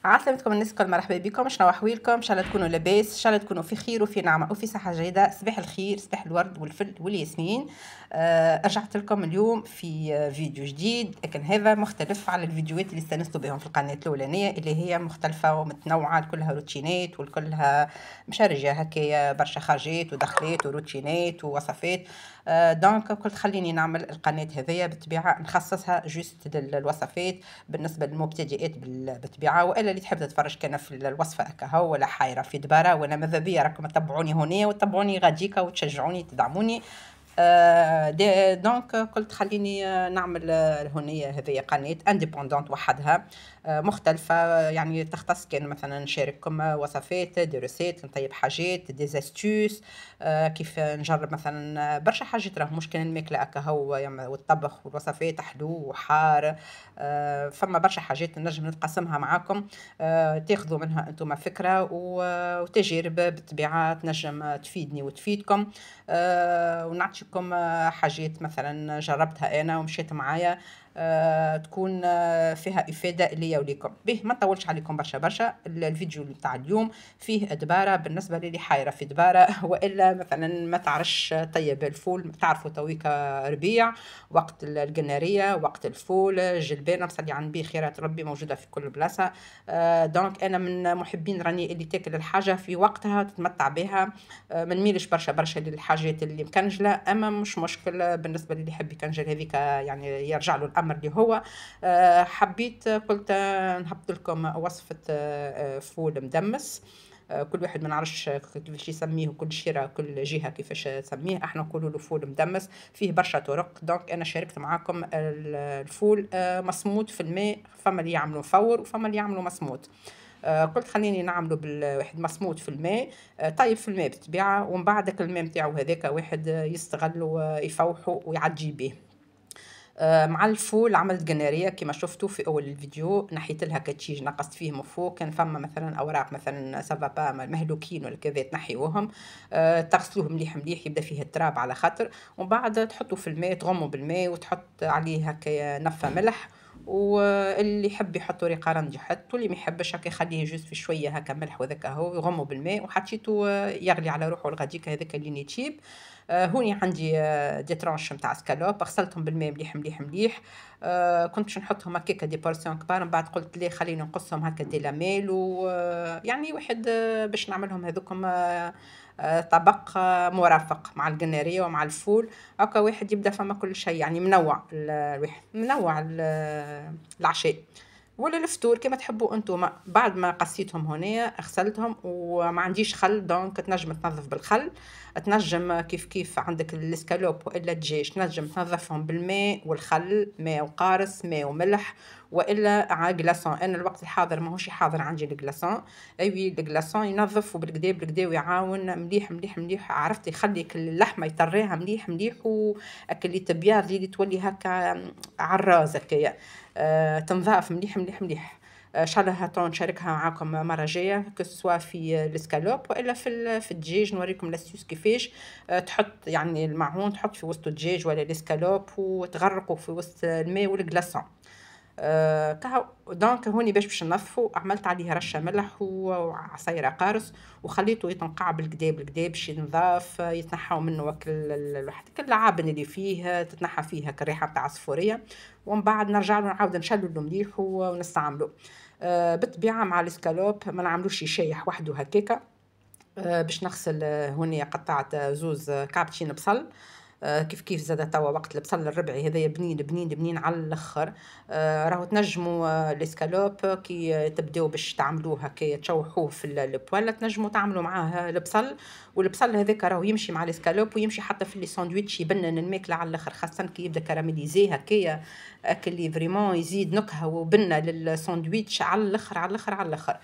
عسلامتكم الناس الكل، مرحبا بكم. شنو احوالكم؟ ان شاء الله تكونوا لاباس، ان شاء الله تكونوا في خير وفي نعمه وفي صحه جيده. صباح الخير، صباح الورد والفل والياسمين. رجعت لكم اليوم في فيديو جديد، لكن هذا مختلف على الفيديوهات اللي استانستوا بهم في القناه الاولانيه، اللي هي مختلفه ومتنوعه، كلها روتينات وكلها مشارجه هكايا، برشا حاجات ودخلات وروتينات ووصفات. دونك قلت خليني نعمل القناه هذيا بالطبيعه نخصصها جوست للوصفات بالنسبه للمبتدئات بالطبيعه، والا اللي تحب تتفرج كان في الوصفه هكا ولا حايره في دباره. وانا ماذا بيا راكم تتبعوني هنا وتتبعوني غاديكا وتشجعوني تدعموني. دونك قلت خليني نعمل هنية هذه قناة انديبوندونت وحدها، مختلفة، يعني تختص كان مثلا نشارككم وصفات دي روسيت، نطيب حاجات دي زاستوس، كيف نجرب مثلا برشا حاجات، راه مش كان الماكلة هكا والطبخ والوصفات حلو وحار. فما برشا حاجات نجم نتقسمها معاكم، تاخذوا منها انتم فكرة وتجارب بالطبيعة تنجم تفيدني وتفيدكم. ونعطيكم حاجات مثلا جربتها انا ومشيت معايا، تكون فيها افاده ليا وليكم. به ما نطولش عليكم برشا الفيديو تاع اليوم فيه دباره بالنسبه لي حايره في دباره والا مثلا ما تعرفش طيب الفول. تعرفوا تويكا ربيع، وقت القناريه، وقت الفول، الجلبانه مصلي على النبي، خيرات ربي موجوده في كل بلاصه. دونك انا من محبين راني اللي تاكل الحاجه في وقتها تتمتع بها، ما نميلش برشا للحاجات اللي مكنجله، اما مش مشكل بالنسبه للي يحب يكنجل هذيك، يعني يرجع له الامر اللي هو. حبيت قلت نهبط لكم وصفه فول مدمس. كل واحد ما نعرفش كيفاش يسميه، كل شيره كل جهه كيفاش تسميه، احنا نقولوا له فول مدمس. فيه برشا طرق، دونك انا شاركت معاكم الفول مصموت في الماء، فما اللي يعملوا فور وفما اللي يعملوا مصموت. قلت خليني نعمله بالواحد مصموت في الماء، طيب في الماء بالطبيعه، ومن بعد الماء نتاعو هذاك واحد يستغل ويفوحه ويعجي به. مع الفول عملت قناريه كما شفتوا في اول الفيديو، نحيت لها كتشيج نقصت فيه من فوق، كان فما مثلا اوراق مثلا سافابا مهلوكين ولا كذا تنحيوهم، تغسلوه مليح مليح يبدا فيه التراب على خاطر، ومن بعد تحطوا في الماء، تغموا بالماء وتحط عليه هكا نفه ملح، واللي يحب يحط ريقه رند يحط، واللي ما يحبش هكا يخليه جوست في شويه هكا ملح وذاك هو يغموا بالماء، وحطيته يغلي على روحه الغديك هذاك اللي نيتشيب. هوني عندي دي ترانش نتاع سكالوب، غسلتهم بالماء مليح مليح مليح. كنت باش نحطهم هكاكا دي بورسيون كبار، من بعد قلت ليه خليني نقصهم هكا دي لاميل، ويعني واحد باش نعملهم هذوكم طبق مرافق مع القناريه ومع الفول، هكا واحد يبدا فما كل شيء، يعني منوع الواحد منوع العشاء ولا الفطور كما تحبوا انتم. بعد ما قصيتهم هنا غسلتهم وما عنديش خل، دونك تنجم تنظف بالخل، تنجم كيف عندك الاسكالوب والا الدجاج تنجم تنظفهم بالماء والخل، ماء وقارص ماء وملح، والا على كلاصون. انا الوقت الحاضر ماهوش حاضر عندي الكلاصون، ايوي الكلاصون ينظف وبالكدا بالكدا ويعاون مليح مليح مليح، عرفت يخليك اللحمه يطريها مليح مليح، اللي تبياض اللي تولي هكا عراز هكايا، تنظاف مليح مليح مليح. ان شاء الله هاتون نشاركها معاكم مره جايه، كسوا في الاسكالوب والا في الدجاج، نوريكم لاستيوس كيفاش تحط يعني المعون، تحط في وسط الدجاج ولا الاسكالوب وتغرقوا في وسط الماء والكلاصون. كهو دونك هوني باش ننظفو، عملت عليه رشه ملح وعصيره قارص، وخليته يتنقع بالكدا بالكدا باش ينضاف، يتنحاو منه كل اللعابن اللي فيه تتنحى فيها كالريحه تاع الصفوريه، ومن بعد نرجع له نعاود نشلله مليح ونستعمله. بالطبيعه مع الاسكالوب ما نعملوش يشيح وحده هكاكا. باش نغسل هوني قطعت زوز كعبتين بصل، كيف زاد توا وقت البصل الربعي هذايا بنين بنين بنين على الاخر. راهو تنجموا الاسكالوب كي تبداو باش تعملوه هكايا تشوحوه في البواله، تنجموا تعملوا معاه البصل، والبصل هذاك راهو يمشي مع الاسكالوب ويمشي حتى في لي ساندويتش، يبنن الماكله على الاخر، خاصه كي يبدا كراميليزي هكايا، اللي فريمون يزيد نكهه وبنه للساندويتش على الاخر على الاخر على الاخر.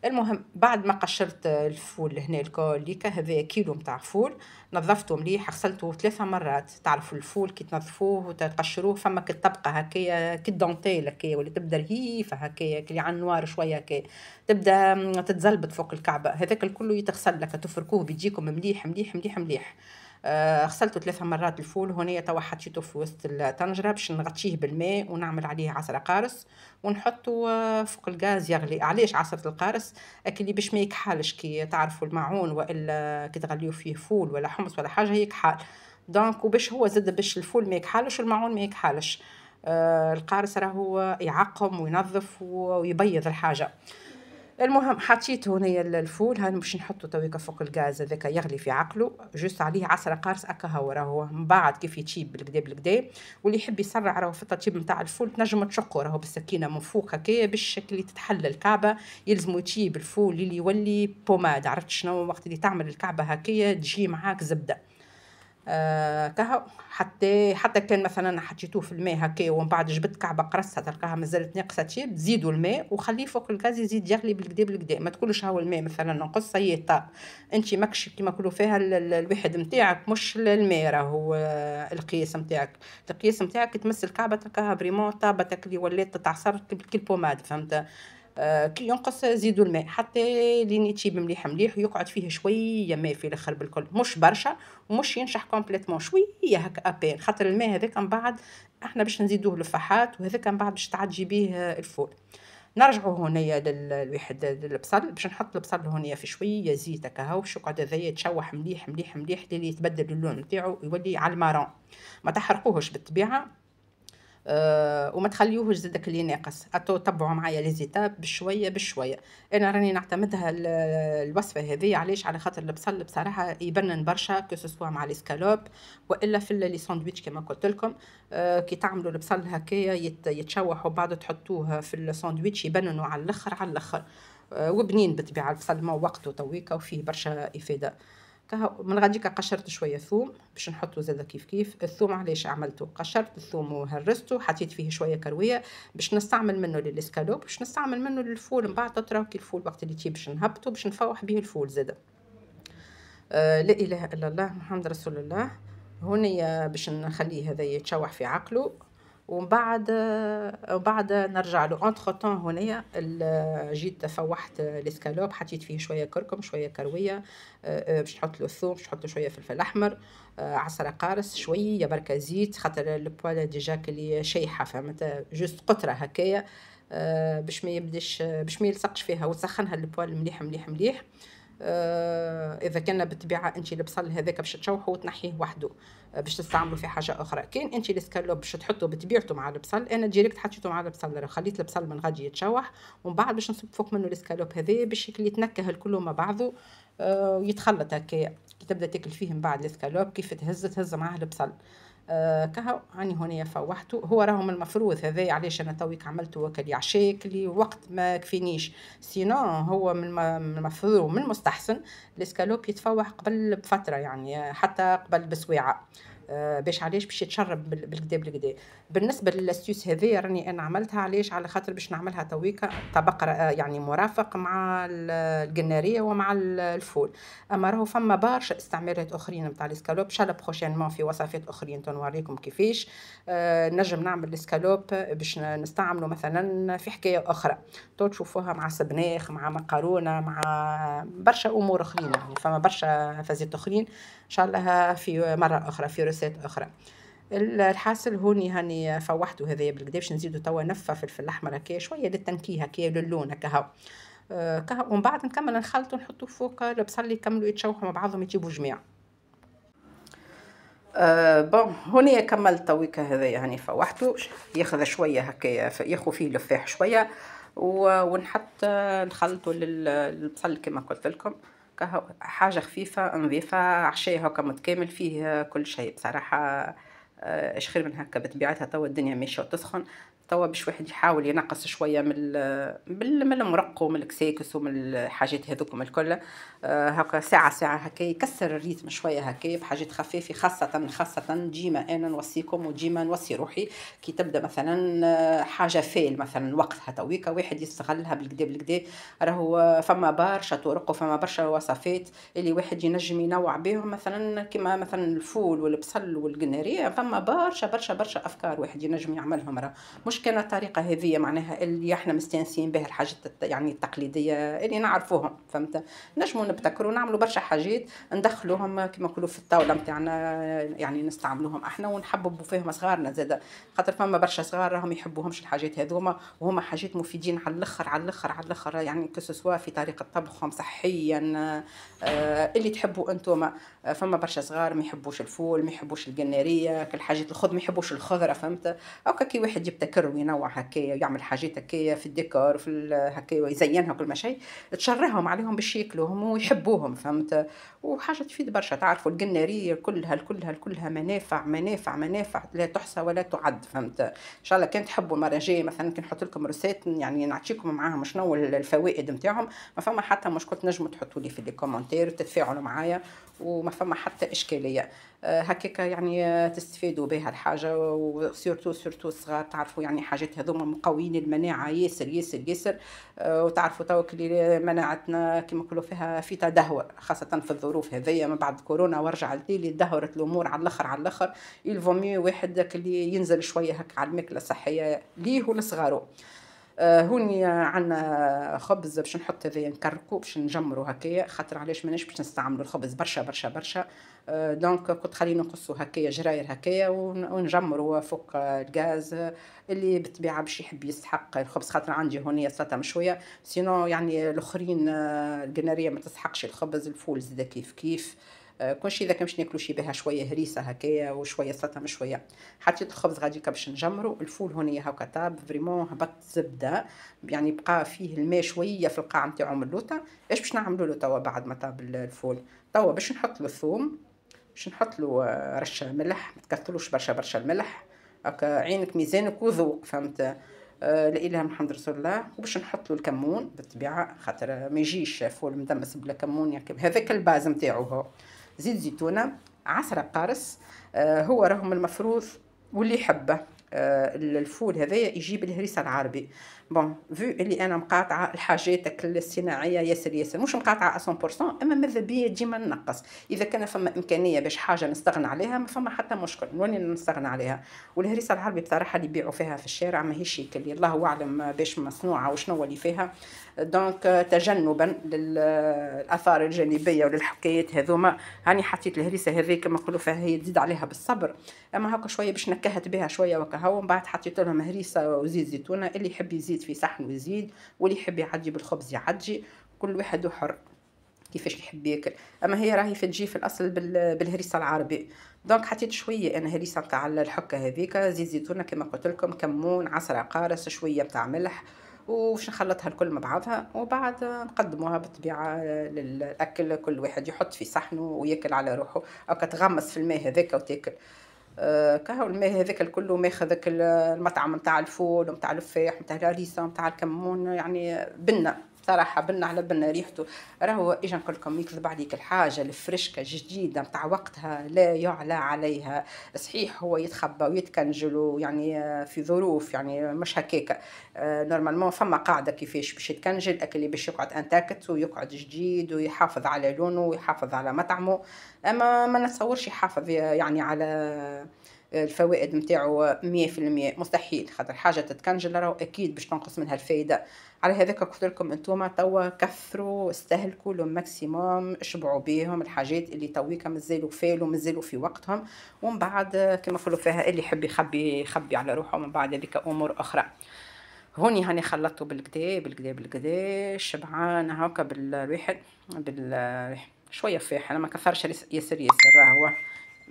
المهم بعد ما قشرت الفول هنا الكوليكا، هذا كيلو متاع فول، نظفته مليح غسلته 3 مرات. تعرفوا الفول كي تنظفوه وتقشروه فما كطبقه هكايا كالدونتيل هكايا، ولا تبدا رهيفه هكايا كلي على النوار شويه هكايا، تبدا تتزلبط فوق الكعبه، هذاك الكل يتغسل لك تفركوه بيجيكم مليح مليح مليح مليح. غسلته 3 مرات الفول، هونيا توا حطيته في وسط الطنجرة باش نغطيه بالماء ونعمل عليه عصرة قارص ونحطه فوق الغاز يغلي. علاش عصرة القارص؟ أكلي باش ما يكحالش، كي تعرفوا الماعون وإلا كي تغليو فيه فول ولا حمص ولا حاجة يكحال، دونك وباش هو زاد باش الفول ما يكحالش والماعون ما يكحالش. القارص راهو يعقم وينظف ويبيض الحاجة. المهم حطيت هونيا الفول هاني باش نحطو تويكا فوق الغاز هذاك يغلي في عقلو، جوست عليه عصرة قارص هكا هو راهو من بعد كيف يطيب بالكدا بالكدا. واللي يحب يسرع راهو في التطيب نتاع الفول تنجم تشقو راهو بالسكينه من فوق هكايا باش اللي تتحل الكعبه. يلزمو يطيب الفول اللي يولي بوماد، عرفت شنو وقت اللي تعمل الكعبه هكايا تجي معاك زبده. كهو حتى كان مثلا حطيتوه في الماء هكا ومن بعد جبت كعبه قرصتها تلقاها مازالت ناقصه تشيب، تزيدوا الماء وخليه فوق الغاز يزيد يغلي بالكدا بالكدا. ما تقولش هاو الماء مثلا نقص هي طاب، انت ماكش كيما نقولوا فيها الواحد نتاعك مش الماء راهو القياس نتاعك. القياس نتاعك تمس الكعبه تلقاها فريمون طابتك اللي ولات تتعصر كالبوماد، فهمت؟ كي ينقص زيدوا الماء حتى لين يطيب مليح مليح ويقعد فيه شويه ماء في الاخر بالكل، مش برشا ومش ينشح كومبليتمون، شويه هكا ابين، خاطر الماء هذاك من بعد احنا باش نزيدوه للفحات وهذاك من بعد باش تعجي به الفول. نرجعوا هنايا للواحد البصل، باش نحط البصل هنايا في شويه زيت هكا هاو باش يقعد هذايا يتشوح مليح مليح مليح لين يتبدل اللون نتاعو يولي على المارون. ما تحرقوهش بالطبيعه وما تخليوهش زادك اللي ناقص، تبعوا معايا لي زيتاب بشويه بشويه. انا راني نعتمدها الوصفه هذه علاش؟ على خاطر البصل بصراحه يبنن برشا كسوا مع الاسكالوب والا في لي ساندويتش كما قلت لكم. كي تعملوا البصل هكايا يتشوح وبعد تحطوه في الساندويتش يبننوا على الاخر على الاخر. وبنين بالطبيعه البصل ما وقته تويكا وفيه برشا افاده. من غاديكا قشرت شويه ثوم باش نحطو زاده كيف كيف. الثوم علاش عملته؟ قشرت الثوم وهرسته حطيت فيه شويه كرويه باش نستعمل منه للاسكالوب، باش نستعمل منه للفول من بعد تراو كي الفول وقت اللي تجي باش نهبطو باش نفوح به الفول زاده. لا اله الا الله محمد رسول الله. هوني باش نخليه هذا يتشوح في عقله وبعد نرجع له. اونتر طون هنايا جيت فوحت الاسكالوب حطيت فيه شويه كركم شويه كرويه. باش نحط له الثوم باش نحط له شويه فلفل احمر عسل قارص شويه بركه زيت خاطر البوال ديجا كلي شيحه فهمت جوست قطره هكايا. باش ما يبدش باش ما يلصقش فيها وتسخنها البوال مليح مليح مليح. اذا كان بالطبيعه انت البصل هذاك باش تشوحه وتنحيه وحده باش تستعملوا في حاجه اخرى. كان انت الاسكالوب باش تحطه بطبيعته مع البصل، انا ديريكت حطيته مع البصل، خليت البصل من غادي يتشوح ومن بعد باش نصب فوق منه الاسكالوب هذا باش يتنكه الكل مع بعضه ويتخلط هكايا. كي تبدا تاكل فيه من بعد الاسكالوب كيف تهز معاه البصل. كهو هاني هونيا فوحته. هو راهو من المفروض هذا علاش انا تويك عملته وكل عشاء كلي وقت ما كفينيش، سينو هو من المفروض ومن المستحسن الاسكالوب يتفوح قبل بفتره يعني حتى قبل بسويعه. باش علاش باش يتشرب بالكدا بالكدا. بالنسبه للاستيوس هذه راني انا عملتها علاش؟ على خاطر باش نعملها تويكا طبق يعني مرافق مع القناريه ومع الفول. اما راهو فما برشا استعمالات اخرين نتاع الاسكالوب ان شاء الله بروشينمون في وصفات اخرين تنوريكم كيفاش نجم نعمل الاسكالوب باش نستعمله مثلا في حكايه اخرى تشوفوها مع سبناخ مع مقارونه مع برشا امور اخرين، يعني فما برشا فازات اخرين ان شاء الله في مره اخرى في روسات اخرى. الحاصل هاني فوحته هذايا بالكدا باش نزيدو توا نفه فلفل احمر هكايا شويه للتنكيه هكايا للون هكا هاو. ومن بعد نكمل نخلطو نحطو فوق البصل يكملوا يتشوحوا مع بعضهم يجيبوا جميع. بون هوني كملت تويكا هذايا هاني فوحته ياخذ شويه هكايا ياخذ فيه لفاح شويه ونحط نخلطو للبصل كما قلت لكم حاجه خفيفه نظيفه عشاء هكا متكامل فيه كل شيء بصراحه. ايش خير من هكا بطبيعتها توا الدنيا ماشيه وتسخن توا باش واحد يحاول ينقص شويه من المرق ومن الكساكس ومن الحاجات هذوكم الكل. هكا ساعه ساعه هكا يكسر الريتم شويه هكا بحاجات خفيفه خاصه ديما انا نوصيكم وديما نوصي روحي كي تبدا مثلا حاجه فيل مثلا وقتها تويكا واحد يستغلها بالكدا بالكدا. راهو فما برشا طرق وفما برشا وصفات اللي واحد ينجم ينوع بهم مثلا كما مثلا الفول والبصل والقناريه فما برشا برشا برشا افكار واحد ينجم يعملهم. راه مش مش كان الطريقة هذية معناها اللي احنا مستانسين بها، الحاجات يعني التقليدية اللي نعرفوهم، فهمت. نجموا نبتكروا نعملوا برشا حاجات ندخلوهم كما نقولوا في الطاولة متاعنا، يعني نستعملوهم احنا ونحببوا فيهم صغارنا زادا، خاطر فما برشا صغار راهم يحبوهمش الحاجات هذوما، وهما حاجات مفيدين على الاخر على الاخر على الاخر، يعني كسوا في طريقة طبخهم صحيا. اللي تحبوا انتم. فما برشا صغار ما يحبوش الفول، ما يحبوش القناريه، كل حاجات الخضر، ما يحبوش الخضره، فهمت. او كي واحد يبتكر وينوع هكايا ويعمل حاجات هكايا في الديكور في هكايا ويزينها كل ما شيء، تشرهم عليهم باش ياكلوهم ويحبوهم، فهمت. وحاجه تفيد برشا، تعرفوا القناريه كلها منافع منافع منافع لا تحصى ولا تعد، فهمت. ان شاء الله كان تحبوا المره الجايه مثلا كي نحط لكم روسيت يعني نعطيكم معاهم شنو الفوائد نتاعهم، ما فما حتى مشكل، تنجموا تحطوا لي في لي كومونتير وتتفاعلوا معايا وما فما حتى اشكاليه. هكاك يعني تستفيدوا بها الحاجه، وسورتو سورتو الصغار تعرفوا يعني حاجات هذوما مقويين المناعه ياسر ياسر ياسر. وتعرفوا توك اللي مناعتنا كما نقولوا فيها في تدهور، خاصه في الظروف هذيا من بعد كورونا ورجع اللي دهورت الامور على الاخر على الاخر. يلفو ميو واحد اللي ينزل شويه هكا على الماكله الصحيه ليه ولصغارو. هوني عندنا خبز باش نحط هذايا نكركو باش نجمرو هكايا، خاطر علاش ماناش باش نستعملوا الخبز برشا برشا برشا. دونك كنت خلينا نقصوا هكايا جراير هكايا ونجمروا فوق الغاز. اللي بالطبيعه باش يحب يستحق الخبز، خاطر عندي هونيا سلطه مشويه، سينو يعني الاخرين القناريه ما تسحقش الخبز، الفول زاده كيف كيف. كل شيء اذا كان باش ناكلوا شي بها شويه هريسه هكايا وشويه سلطه مشويه. حطيت الخبز غاديك باش نجمروا الفول هونيا هاكا طاب فريمون، هبط زبده يعني بقى فيه الماء شويه في القاع نتاعو من اللوطه. ايش باش نعملوا له توا بعد ما طاب الفول؟ توا باش نحط له الثوم، باش نحط له رشه ملح، ما تكثروش برشا برشا الملح، هكا عينك ميزانك وذوق، فهمت. لا اله محمد رسول الله. وباش نحط له الكمون بالطبيعه، خاطر ما يجيش فول مدمس بلا كمون، يعني هذاك الباز نتاعو هو. زيت زيتونه، عسره قارص. هو راهم المفروض واللي يحبه. الفول هذايا يجيب الهريسه العربي. بون فو اللي انا مقاطعه الحاجات الصناعيه ياسر ياسر، مش مقاطعه 100%، اما ماذا بيا ديما ننقص. اذا كان فما امكانيه باش حاجه نستغنى عليها ما فما حتى مشكل، نولي نستغنى عليها. والهريسه العربي بصراحه اللي يبيعوا فيها في الشارع ماهيش اللي الله اعلم باش مصنوعه وشنو اللي فيها. دونك تجنبا للاثار الجانبيه وللحكايات هذوما، هاني حطيت الهريسه هذيك كما نقولوا فيها هي تزيد عليها بالصبر، اما هكا شويه باش نكهت بها شويه وكهو. ومن بعد حطيت لهم هريسه وزيت زيتونه، اللي يحب يزيد في صحن ويزيد، واللي يحب يعدي بالخبز يعدي، كل واحد وحر كيفاش يحب ياكل. اما هي راهي في تجي في الاصل بالهريسه العربي. دونك حطيت شويه انا هريسه تاع الحكه هذيك، زيت زيتونه كما قلت لكم، كمون، عسره قارص، شويه تاع ملح، وباش نخلطها الكل مع بعضها، وبعد نقدموها بالطبيعه للاكل، كل واحد يحط في صحنه وياكل على روحه، او كتغمس في الماء هذاك وتاكل. كهو الماء هذاك الكل ماخذ المطعم نتاع الفول ونتاع الفاح ونتاع الهريسه ونتاع الكمون، يعني بنه صراحه، بنه على بنه ريحته. راهو اجا نقول لكم يكذب عليك، الحاجه الفريشكه جديده نتاع وقتها لا يعلى عليها. صحيح هو يتخبى ويتكنجل يعني في ظروف يعني مش هكاكا. نورمالمون فما قاعده كيفاش باش يتكنجل الاكل اللي باش يقعد انتاكت ويقعد جديد ويحافظ على لونه ويحافظ على مطعمه. اما ما نتصورش يحافظ يعني على الفوائد نتاعو 100%، مستحيل، خاطر حاجه تتكنجل راهو اكيد باش تنقص منها الفايده. على هذاك قلت لكم انتوما توا كثروا استهلكوا لو ماكسيموم، اشبعوا بيهم الحاجات اللي تويكا مازالوا فالوا مازالوا في وقتهم. ومن بعد كما نقولوا فيها اللي يحب يخبي يخبي على روحه، ومن بعد هذيك امور اخرى. هوني هاني خلطته بالكدا بالكدا بالكدا شبعان هاكا بالواحد شويه فاح، انا ما كثرش ياسر ياسر راهو.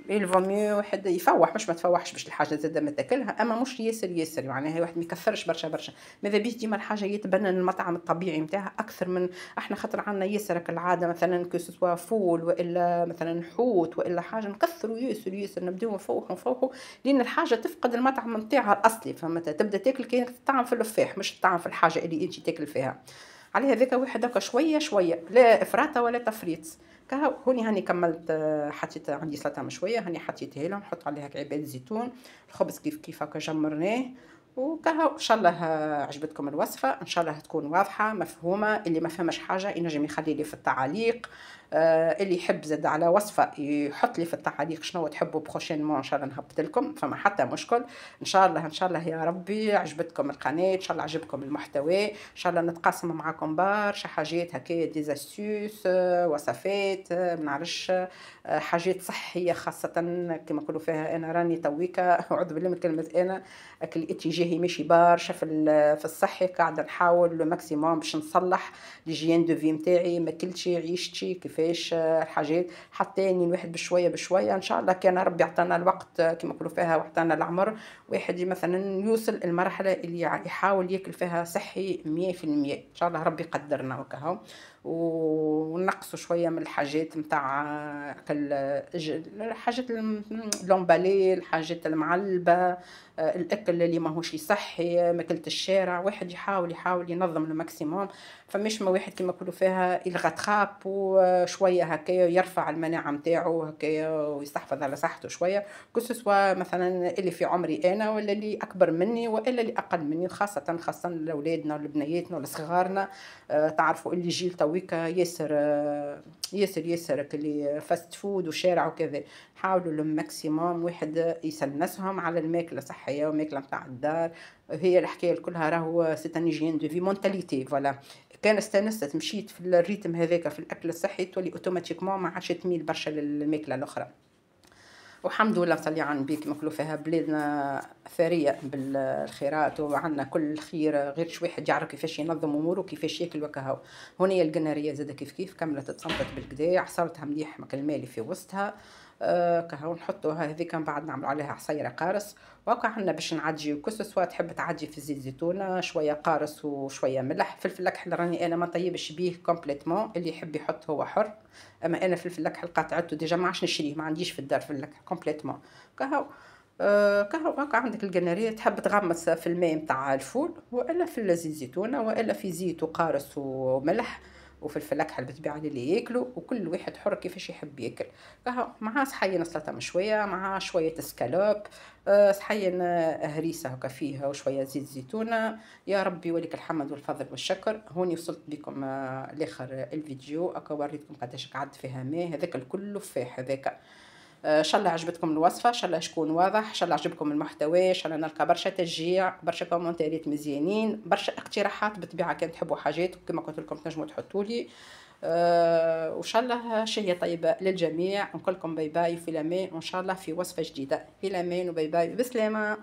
الفو ميو واحد يفوح، مش ما تفوحش باش الحاجه زاد ما تاكلها، اما مش ياسر ياسر، يعني واحد ما يكثرش برشا برشا. ماذا بيش ديما الحاجه يتبنى المطعم الطبيعي نتاعها اكثر من احنا، خاطر عندنا ياسر كالعاده مثلا كو فول والا مثلا حوت والا حاجه نكثروا ياسر ياسر، نبداو نفوحوا نفوحوا لين الحاجه تفقد المطعم نتاعها الاصلي، فهمت. تبدا تاكل كانك تطعم في اللفاح مش تطعم في الحاجه اللي انت تاكل فيها. على هذاك واحد هكا شويه شويه، لا افراط ولا تفريط. كهو هوني هاني كملت، حطيت عندي سلطه مشويه هاني حطيتها لهم، نحط عليها عباد زيتون، الخبز كيف كيف هكا جمرناه، وكهو إن شاء الله عجبتكم الوصفة، إن شاء الله تكون واضحة مفهومة. اللي ما فهمش حاجة ينجم يخلي لي في التعاليق. اللي يحب زاد على وصفة يحط لي في التعاليق شنو تحبوا بروشينمون، إن شاء الله نهبط لكم، فما حتى مشكل. إن شاء الله إن شاء الله يا ربي عجبتكم القناة، إن شاء الله عجبكم المحتوى، إن شاء الله نتقاسم معاكم برشا حاجات هكايا دي زاستيوس، وصفات، ما نعرفش، حاجات صحية خاصة كما نقولوا فيها. أنا راني تويكا أعوذ بالله من كلمة أنا أكل اتجاهي ماشي برشا في الصحي، قاعدة نحاول لو ماكسيموم باش نصلح ليجيان دو في نتاعي، ماكلتي عيشتي كيفاش، الحاجات حتى اني الواحد بشويه بشويه ان شاء الله كان ربي يعطينا الوقت كما نقولوا فيها وعطانا العمر، واحد مثلا يوصل المرحله اللي يحاول ياكل فيها صحي 100%. ان شاء الله ربي يقدرنا وكهو، ونقصوا شويه من الحاجات نتاع الحاجات لومبالي، الحاجات المعلبه، الاكل اللي ماهوش صحي، ماكلة الشارع. واحد يحاول ينظم الماكسيموم. فمش ما واحد كما يقولوا فيها الغتخاب وشويه هكايا يرفع المناعه نتاعو هكايا ويستحفظ على صحته شويه، كسوا مثلا اللي في عمري انا ولا اللي اكبر مني ولا اللي اقل مني، خاصه لاولادنا ولبنياتنا ولصغارنا. تعرفوا اللي جيل تويكا ياسر، ياسر كلي فاست فود وشارع وكذا. حاولوا الماكسيموم واحد يسنسهم على الماكله صحيه وماكله نتاع الدار. هي الحكايه كلها راهو سيتانيجيان دو في مونتاليتي فوالا. كان استانست مشيت في الريتم هذاك في الاكل الصحي تولي اوتوماتيكمون ما عادش تميل برشا للماكله الاخرى. والحمد لله صلي على النبي كما يقولوا فيها بلادنا ثريه بالخيرات وعندنا كل خير، غير شي واحد يعرف كيفاش ينظم اموره وكيفاش ياكل وكهو. هونيا القناريه زاده كيف كملت تصنفت بالكدا، عصرتها مليح ماك المالي في وسطها. كهو نحطوها هذيك من بعد نعملوا عليها عصيره قارص. وهكا عندنا باش نعجي سواء تحب تعجي في زيت زيتونه شويه قارص وشويه ملح. فلفل اكحل راني انا ما طيبش بيه كومبليتمون، اللي يحب يحط هو حر. اما انا فلفل اكحل قطعته ديجا ما عادش نشريه، ما عنديش في الدار فلفل اكحل كومبليتمون. كهو كهو هكا عندك القناريه، تحب تغمس في الماء نتاع الفول والا في زيت زيتونه والا في زيت وقارص وملح وفلفل اكحل بالطبيعه اللي ياكلوا، وكل واحد حر كيفاش يحب ياكل. كهو معاه صحين سلطه مشويه، معاه شويه سكالوب، صحين هريسه هكا فيها وشويه زيت زيتونه. يا ربي ولك الحمد والفضل والشكر. هوني وصلت بكم لاخر الفيديو، هكا وريتكم قداش قعدت فيها ماء هذاك الكل لفاح هذاك. ان شاء الله عجبتكم الوصفه، ان شاء الله تكون واضح، ان شاء الله عجبكم المحتوى، ان شاء الله نلقى برشا تشجيع، برشا كومنتات مزيانين، برشا اقتراحات بالطبيعه كان تحبوا حاجات كما قلت لكم تنجموا تحطوا لي. وان شاء الله شهيه طيبه للجميع. نقول لكم باي باي في الامان، وان شاء الله في وصفه جديده. في الامان وباي باي بسلامه.